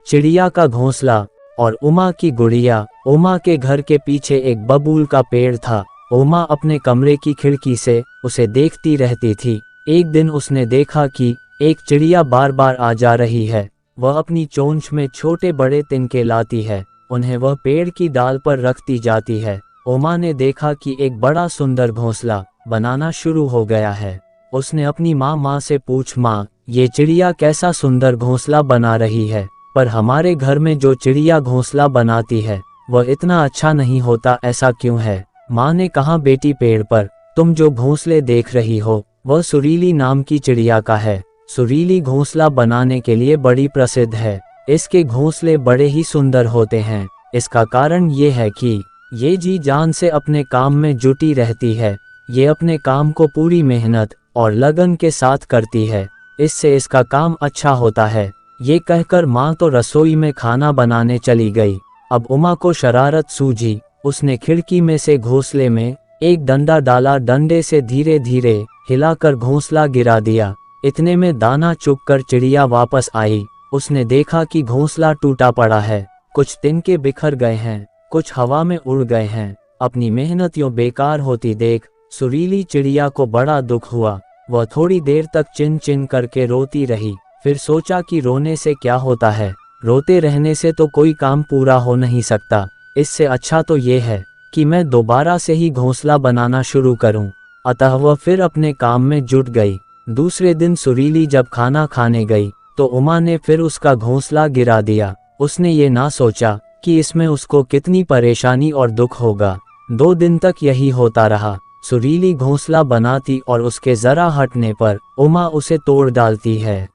चिड़िया का घोंसला और उमा की गुड़िया। उमा के घर के पीछे एक बबूल का पेड़ था। उमा अपने कमरे की खिड़की से उसे देखती रहती थी। एक दिन उसने देखा कि एक चिड़िया बार बार आ जा रही है। वह अपनी चोंच में छोटे बड़े तिनके लाती है, उन्हें वह पेड़ की डाल पर रखती जाती है। उमा ने देखा कि एक बड़ा सुंदर घोंसला बनाना शुरू हो गया है। उसने अपनी माँ से पूछ, माँ, ये चिड़िया कैसा सुंदर घोंसला बना रही है, पर हमारे घर में जो चिड़िया घोंसला बनाती है वह इतना अच्छा नहीं होता, ऐसा क्यों है? माँ ने कहा, बेटी, पेड़ पर तुम जो घोंसले देख रही हो वह सुरीली नाम की चिड़िया का है। सुरीली घोंसला बनाने के लिए बड़ी प्रसिद्ध है। इसके घोंसले बड़े ही सुंदर होते हैं। इसका कारण ये है कि ये जी जान से अपने काम में जुटी रहती है। ये अपने काम को पूरी मेहनत और लगन के साथ करती है, इससे इसका काम अच्छा होता है। ये कहकर माँ तो रसोई में खाना बनाने चली गई। अब उमा को शरारत सूझी। उसने खिड़की में से घोंसले में एक डंडा डाला, डंडे से धीरे धीरे हिलाकर घोंसला गिरा दिया। इतने में दाना चुगकर चिड़िया वापस आई। उसने देखा कि घोंसला टूटा पड़ा है, कुछ तिनके बिखर गए हैं, कुछ हवा में उड़ गए हैं। अपनी मेहनत यूं बेकार होती देख सुरीली चिड़िया को बड़ा दुख हुआ। वह थोड़ी देर तक चिन चिन करके रोती रही। फिर सोचा कि रोने से क्या होता है, रोते रहने से तो कोई काम पूरा हो नहीं सकता। इससे अच्छा तो ये है कि मैं दोबारा से ही घोंसला बनाना शुरू करूं। अतः वह फिर अपने काम में जुट गई। दूसरे दिन सुरीली जब खाना खाने गई तो उमा ने फिर उसका घोंसला गिरा दिया। उसने ये ना सोचा कि इसमें उसको कितनी परेशानी और दुख होगा। 2 दिन तक यही होता रहा। सुरीली घोंसला बनाती और उसके जरा हटने पर उमा उसे तोड़ डालती है।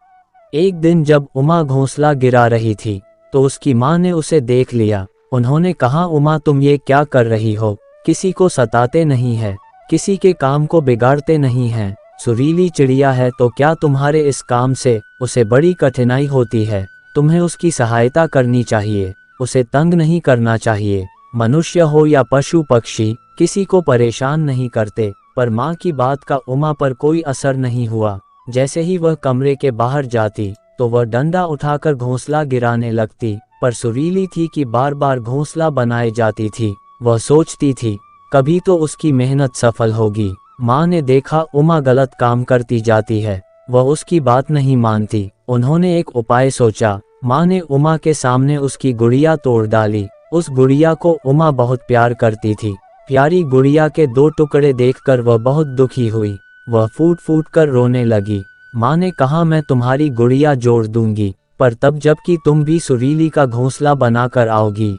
एक दिन जब उमा घोंसला गिरा रही थी तो उसकी माँ ने उसे देख लिया। उन्होंने कहा, उमा, तुम ये क्या कर रही हो? किसी को सताते नहीं है, किसी के काम को बिगाड़ते नहीं हैं। सुरीली चिड़िया है तो क्या तुम्हारे इस काम से उसे बड़ी कठिनाई होती है? तुम्हें उसकी सहायता करनी चाहिए, उसे तंग नहीं करना चाहिए। मनुष्य हो या पशु पक्षी किसी को परेशान नहीं करते। पर माँ की बात का उमा पर कोई असर नहीं हुआ। जैसे ही वह कमरे के बाहर जाती तो वह डंडा उठाकर घोंसला गिराने लगती, पर सुरीली थी कि बार बार घोंसला बनाए जाती थी। वह सोचती थी कभी तो उसकी मेहनत सफल होगी। माँ ने देखा उमा गलत काम करती जाती है, वह उसकी बात नहीं मानती। उन्होंने एक उपाय सोचा। माँ ने उमा के सामने उसकी गुड़िया तोड़ डाली। उस गुड़िया को उमा बहुत प्यार करती थी। प्यारी गुड़िया के 2 टुकड़े देखकर वह बहुत दुखी हुई। वह फूट फूट कर रोने लगी। माँ ने कहा, मैं तुम्हारी गुड़िया जोड़ दूंगी, पर तब जबकि तुम भी सुरीली का घोंसला बनाकर आओगी।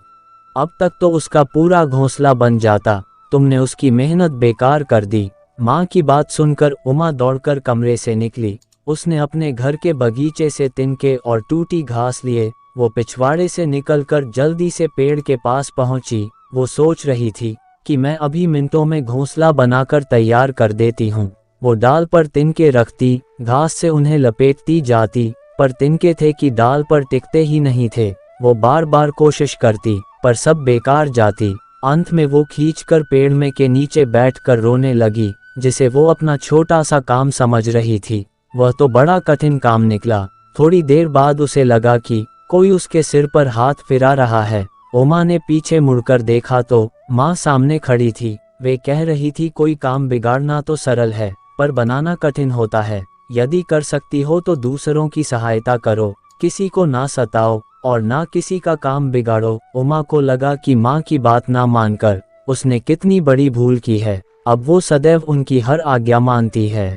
अब तक तो उसका पूरा घोंसला बन जाता, तुमने उसकी मेहनत बेकार कर दी। माँ की बात सुनकर उमा दौड़कर कमरे से निकली। उसने अपने घर के बगीचे से तिनके और टूटी घास लिए। वो पिछवाड़े से निकलकर जल्दी से पेड़ के पास पहुंची। वो सोच रही थी कि मैं अभी मिनटों में घोंसला बनाकर तैयार कर देती हूँ। वो डाल पर तिनके रखती, घास से उन्हें लपेटती जाती, पर तिनके थे कि डाल पर टिकते ही नहीं थे। वो बार बार कोशिश करती, पर सब बेकार जाती। अंत में वो खींचकर पेड़ में के नीचे बैठकर रोने लगी, जिसे वो अपना छोटा सा काम समझ रही थी। वह तो बड़ा कठिन काम निकला। थोड़ी देर बाद उसे लगा कि कोई उसके सिर पर हाथ फिरा रहा है। उमा ने पीछे मुड़कर देखा तो माँ सामने खड़ी थी। वे कह रही थी, कोई काम बिगाड़ना तो सरल है, पर बनाना कठिन होता है। यदि कर सकती हो तो दूसरों की सहायता करो, किसी को ना सताओ और ना किसी का काम बिगाड़ो। उमा को लगा कि माँ की बात ना मानकर उसने कितनी बड़ी भूल की है। अब वो सदैव उनकी हर आज्ञा मानती है।